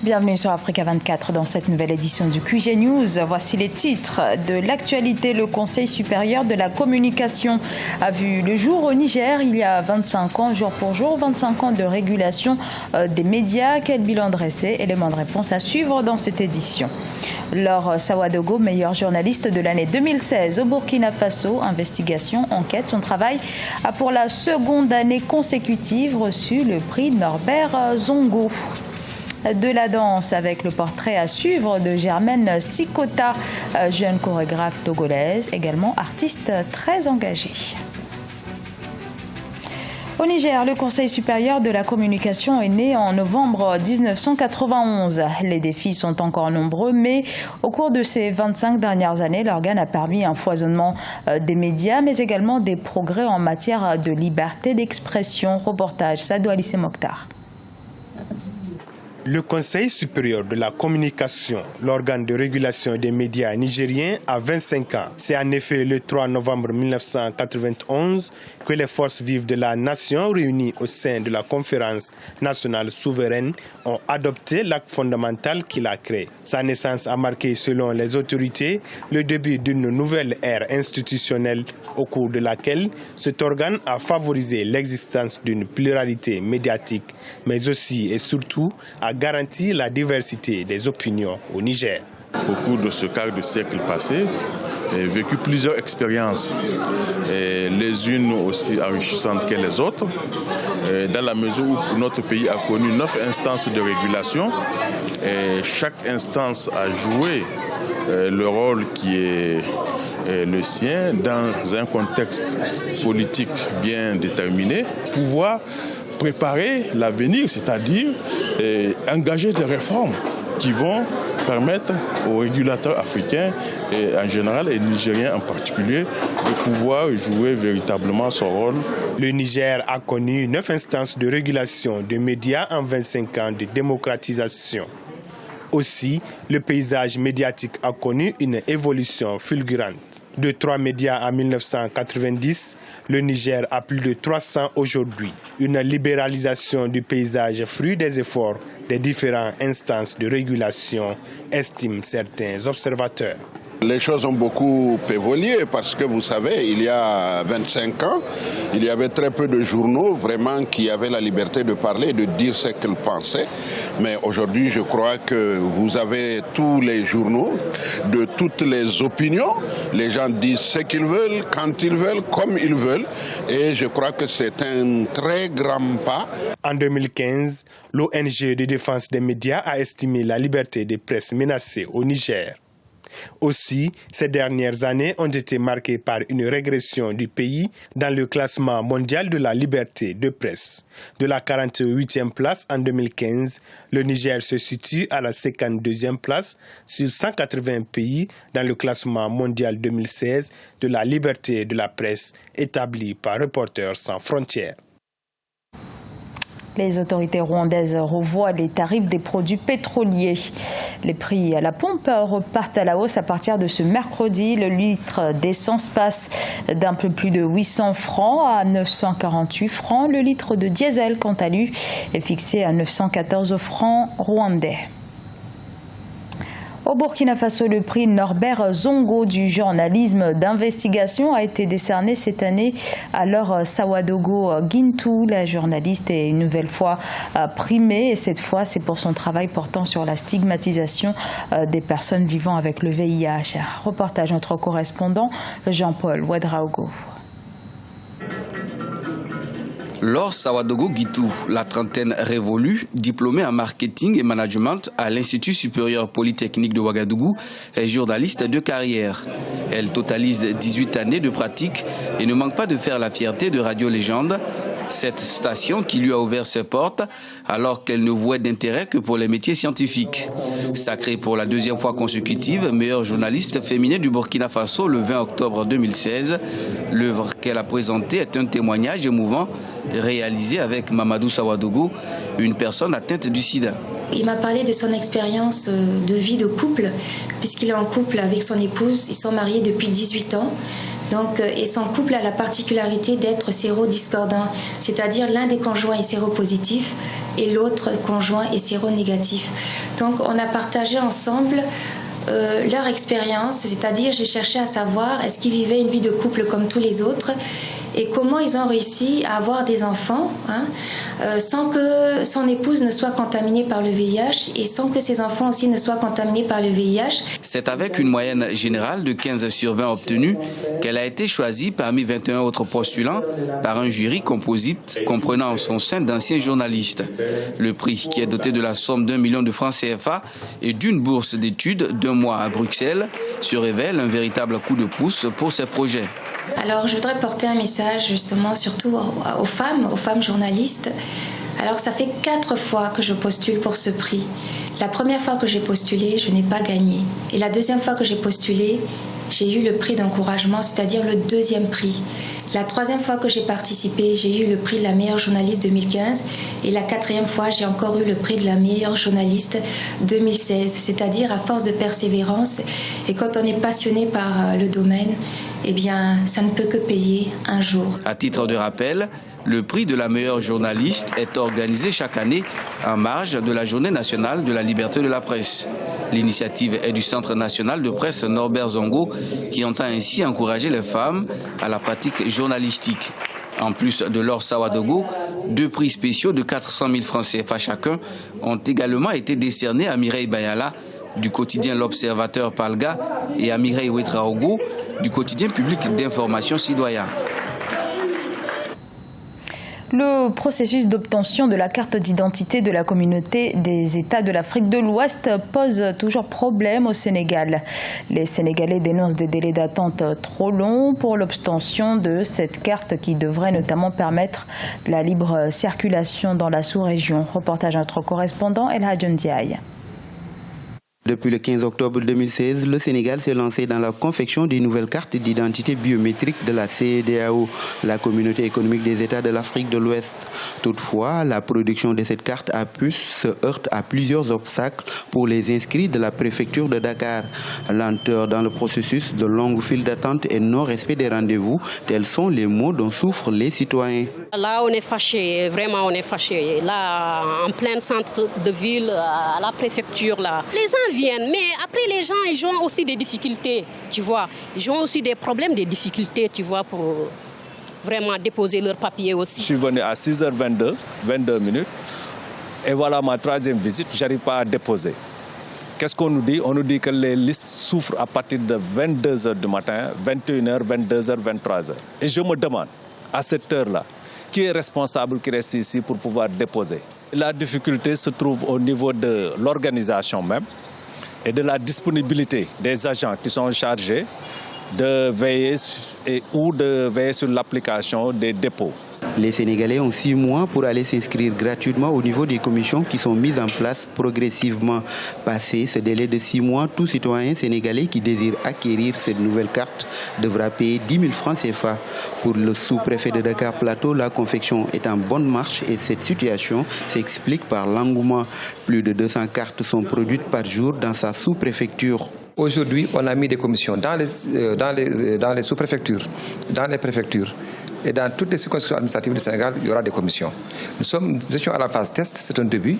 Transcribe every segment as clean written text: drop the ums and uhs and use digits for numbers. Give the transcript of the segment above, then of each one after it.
Bienvenue sur Africa 24 dans cette nouvelle édition du QG News. Voici les titres de l'actualité. Le Conseil supérieur de la communication a vu le jour au Niger il y a 25 ans, jour pour jour, 25 ans de régulation des médias. Quel bilan dressé? Élément de réponse à suivre dans cette édition. Laure Sawadogo, meilleur journaliste de l'année 2016 au Burkina Faso, investigation, enquête. Son travail a pour la seconde année consécutive reçu le prix Norbert Zongo. De la danse avec le portrait à suivre de Germaine Sikota, jeune chorégraphe togolaise, également artiste très engagée. Au Niger, le Conseil supérieur de la communication est né en novembre 1991. Les défis sont encore nombreux, mais au cours de ces 25 dernières années, l'organe a permis un foisonnement des médias, mais également des progrès en matière de liberté d'expression. Reportage Sadou Alissé Mokhtar. Le Conseil supérieur de la communication, l'organe de régulation des médias nigériens, a 25 ans. C'est en effet le 3 novembre 1991 que les forces vives de la nation réunies au sein de la conférence nationale souveraine ont adopté l'acte fondamental qu'il a créé. Sa naissance a marqué, selon les autorités, le début d'une nouvelle ère institutionnelle au cours de laquelle cet organe a favorisé l'existence d'une pluralité médiatique, mais aussi et surtout a garanti la diversité des opinions au Niger. Au cours de ce quart de siècle passé, j'ai vécu plusieurs expériences, les unes aussi enrichissantes que les autres, dans la mesure où notre pays a connu 9 instances de régulation. Et chaque instance a joué le rôle qui est le sien dans un contexte politique bien déterminé, pouvoir préparer l'avenir, c'est-à-dire engager des réformes qui vont permettre aux régulateurs africains et en général et nigériens en particulier de pouvoir jouer véritablement son rôle. Le Niger a connu 9 instances de régulation des médias en 25 ans de démocratisation. Aussi, le paysage médiatique a connu une évolution fulgurante. De 3 médias en 1990, le Niger a plus de 300 aujourd'hui. Une libéralisation du paysage fruit des efforts des différentes instances de régulation, estiment certains observateurs. Les choses ont beaucoup évolué parce que vous savez, il y a 25 ans, il y avait très peu de journaux vraiment qui avaient la liberté de parler, de dire ce qu'ils pensaient. Mais aujourd'hui, je crois que vous avez tous les journaux de toutes les opinions. Les gens disent ce qu'ils veulent, quand ils veulent, comme ils veulent. Et je crois que c'est un très grand pas. En 2015, l'ONG de défense des médias a estimé la liberté de presse menacée au Niger. Aussi, ces dernières années ont été marquées par une régression du pays dans le classement mondial de la liberté de presse. De la 48e place en 2015, le Niger se situe à la 52e place sur 180 pays dans le classement mondial 2016 de la liberté de la presse établi par Reporters sans frontières. Les autorités rwandaises revoient les tarifs des produits pétroliers. Les prix à la pompe repartent à la hausse à partir de ce mercredi. Le litre d'essence passe d'un peu plus de 800 francs à 948 francs. Le litre de diesel, quant à lui, est fixé à 914 francs rwandais. Au Burkina Faso, le prix Norbert Zongo du journalisme d'investigation a été décerné cette année à Laure Sawadogo Gintou. La journaliste est une nouvelle fois primée et cette fois c'est pour son travail portant sur la stigmatisation des personnes vivant avec le VIH. Reportage notre correspondant Jean-Paul Ouedraogo. Laure Sawadogo Gintou, la trentaine révolue, diplômée en marketing et management à l'Institut supérieur polytechnique de Ouagadougou, est journaliste de carrière. Elle totalise 18 années de pratique et ne manque pas de faire la fierté de Radio Légende, cette station qui lui a ouvert ses portes alors qu'elle ne vouait d'intérêt que pour les métiers scientifiques. Sacrée pour la 2e fois consécutive meilleure journaliste féminine du Burkina Faso le 20 octobre 2016, l'œuvre qu'elle a présentée est un témoignage émouvant réalisé avec Mamadou Sawadogo, une personne atteinte du sida. Il m'a parlé de son expérience de vie de couple, puisqu'il est en couple avec son épouse. Ils sont mariés depuis 18 ans. Donc, et son couple a la particularité d'être sérodiscordant, c'est-à-dire l'un des conjoints est séropositif et l'autre conjoint est séronégatif. Donc on a partagé ensemble leur expérience, c'est-à-dire j'ai cherché à savoir est-ce qu'ils vivaient une vie de couple comme tous les autres et comment ils ont réussi à avoir des enfants sans que son épouse ne soit contaminée par le VIH et sans que ses enfants aussi ne soient contaminés par le VIH. C'est avec une moyenne générale de 15 sur 20 obtenue qu'elle a été choisie parmi 21 autres postulants par un jury composite comprenant en son sein d'anciens journalistes. Le prix, qui est doté de la somme d'1 million de francs CFA et d'une bourse d'études d'1 mois à Bruxelles, se révèle un véritable coup de pouce pour ces projets. Alors je voudrais porter un message justement surtout aux femmes journalistes. Alors ça fait 4 fois que je postule pour ce prix. La première fois que j'ai postulé, je n'ai pas gagné. Et la deuxième fois que j'ai postulé, j'ai eu le prix d'encouragement, c'est-à-dire le 2e prix. La 3e fois que j'ai participé, j'ai eu le prix de la meilleure journaliste 2015. Et la 4e fois, j'ai encore eu le prix de la meilleure journaliste 2016. C'est-à-dire à force de persévérance. Et quand on est passionné par le domaine, eh bien, ça ne peut que payer un jour. À titre de rappel, le prix de la meilleure journaliste est organisé chaque année en marge de la Journée nationale de la liberté de la presse. L'initiative est du Centre national de presse Norbert Zongo qui entend ainsi encourager les femmes à la pratique journalistique. En plus de l'or Sawadogo, 2 prix spéciaux de 400 000 francs CFA chacun ont également été décernés à Mireille Bayala du quotidien L'Observateur Palga et à Mireille Ouetraogo du quotidien public d'information Citoyen. Le processus d'obtention de la carte d'identité de la communauté des États de l'Afrique de l'Ouest pose toujours problème au Sénégal. Les Sénégalais dénoncent des délais d'attente trop longs pour l'obtention de cette carte qui devrait notamment permettre la libre circulation dans la sous-région. Reportage à notre correspondant El Hadj Ndiaye. Depuis le 15 octobre 2016, le Sénégal s'est lancé dans la confection des nouvelles cartes d'identité biométrique de la CEDEAO, la communauté économique des États de l'Afrique de l'Ouest. Toutefois, la production de cette carte à puce se heurte à plusieurs obstacles pour les inscrits de la préfecture de Dakar. Lenteur dans le processus, de longues files d'attente et non-respect des rendez-vous, tels sont les maux dont souffrent les citoyens. Là, on est fâché, vraiment on est fâché. Là, en plein centre de ville, à la préfecture, là, les gens viennent, mais après les gens, ils ont aussi des difficultés, tu vois. Ils ont aussi des problèmes, des difficultés, tu vois, pour vraiment déposer leurs papiers aussi. Je suis venu à 6h22, 22 minutes, et voilà ma 3e visite, je n'arrive pas à déposer. Qu'est-ce qu'on nous dit? On nous dit que les listes souffrent à partir de 22h du matin, 21h, 22h, 23h. Et je me demande, à cette heure-là, qui est responsable qui reste ici pour pouvoir déposer? La difficulté se trouve au niveau de l'organisation même et de la disponibilité des agents qui sont chargés de veiller sur l'application des dépôts. Les Sénégalais ont 6 mois pour aller s'inscrire gratuitement au niveau des commissions qui sont mises en place progressivement. Passé ce délai de 6 mois, tout citoyen sénégalais qui désire acquérir cette nouvelle carte devra payer 10 000 francs CFA. Pour le sous-préfet de Dakar Plateau, la confection est en bonne marche et cette situation s'explique par l'engouement. Plus de 200 cartes sont produites par jour dans sa sous-préfecture. Aujourd'hui, on a mis des commissions dans les sous-préfectures, dans les préfectures. Et dans toutes les circonscriptions administratives du Sénégal, il y aura des commissions. Nous étions à la phase test, c'est un début.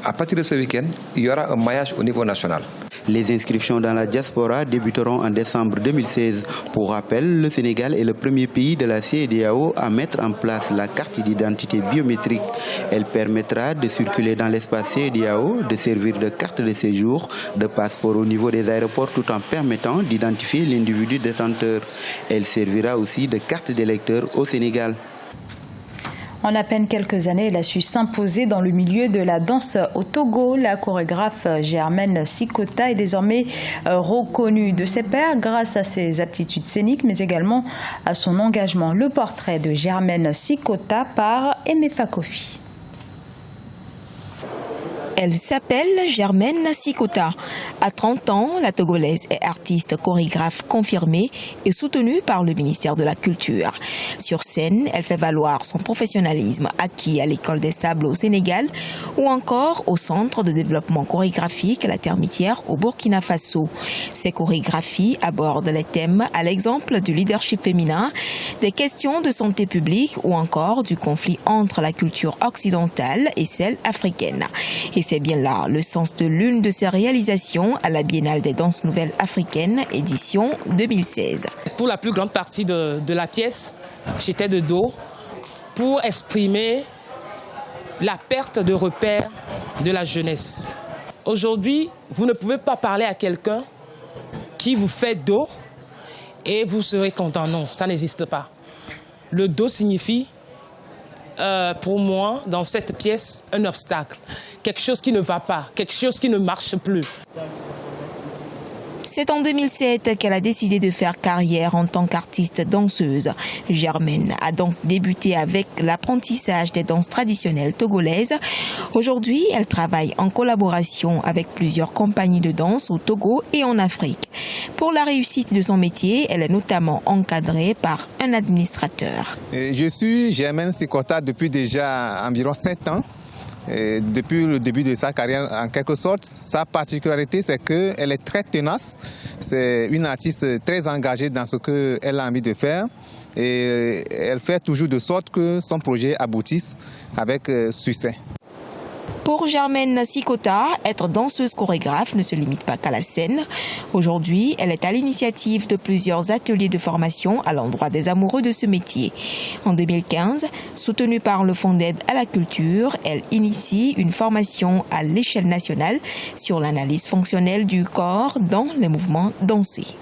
À partir de ce week-end, il y aura un maillage au niveau national. Les inscriptions dans la diaspora débuteront en décembre 2016. Pour rappel, le Sénégal est le premier pays de la CEDEAO à mettre en place la carte d'identité biométrique. Elle permettra de circuler dans l'espace CEDEAO, de servir de carte de séjour, de passeport au niveau des aéroports tout en permettant d'identifier l'individu détenteur. Elle servira aussi de carte d'électeur au Sénégal. En à peine quelques années, elle a su s'imposer dans le milieu de la danse au Togo. La chorégraphe Germaine Sikota est désormais reconnue de ses pairs grâce à ses aptitudes scéniques, mais également à son engagement. Le portrait de Germaine Sikota par Emefa Kofi. Elle s'appelle Germaine Sikota. À 30 ans, la Togolaise est artiste chorégraphe confirmée et soutenue par le ministère de la Culture. Sur scène, elle fait valoir son professionnalisme acquis à l'École des Sables au Sénégal ou encore au Centre de développement chorégraphique La Termitière au Burkina Faso. Ces chorégraphies abordent les thèmes à l'exemple du leadership féminin, des questions de santé publique ou encore du conflit entre la culture occidentale et celle africaine. Et c'est bien là le sens de l'une de ses réalisations à la Biennale des danses nouvelles africaines, édition 2016. Pour la plus grande partie de la pièce, j'étais de dos pour exprimer la perte de repères de la jeunesse. Aujourd'hui, vous ne pouvez pas parler à quelqu'un qui vous fait dos et vous serez content. Non, ça n'existe pas. Le dos signifie, pour moi, dans cette pièce, un obstacle. Quelque chose qui ne va pas, quelque chose qui ne marche plus. C'est en 2007 qu'elle a décidé de faire carrière en tant qu'artiste danseuse. Germaine a donc débuté avec l'apprentissage des danses traditionnelles togolaises. Aujourd'hui, elle travaille en collaboration avec plusieurs compagnies de danse au Togo et en Afrique. Pour la réussite de son métier, elle est notamment encadrée par un administrateur. Je suis Germaine Sikota depuis déjà environ 7 ans. Et depuis le début de sa carrière, en quelque sorte, sa particularité, c'est qu'elle est très tenace. C'est une artiste très engagée dans ce qu'elle a envie de faire. Et elle fait toujours de sorte que son projet aboutisse avec succès. Pour Germaine Sikota, être danseuse chorégraphe ne se limite pas qu'à la scène. Aujourd'hui, elle est à l'initiative de plusieurs ateliers de formation à l'endroit des amoureux de ce métier. En 2015, soutenue par le Fonds d'aide à la culture, elle initie une formation à l'échelle nationale sur l'analyse fonctionnelle du corps dans les mouvements dansés.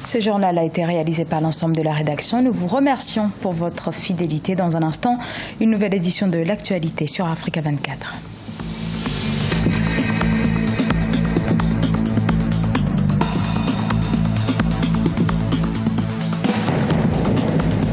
Ce journal a été réalisé par l'ensemble de la rédaction. Nous vous remercions pour votre fidélité. Dans un instant, une nouvelle édition de l'actualité sur Africa 24.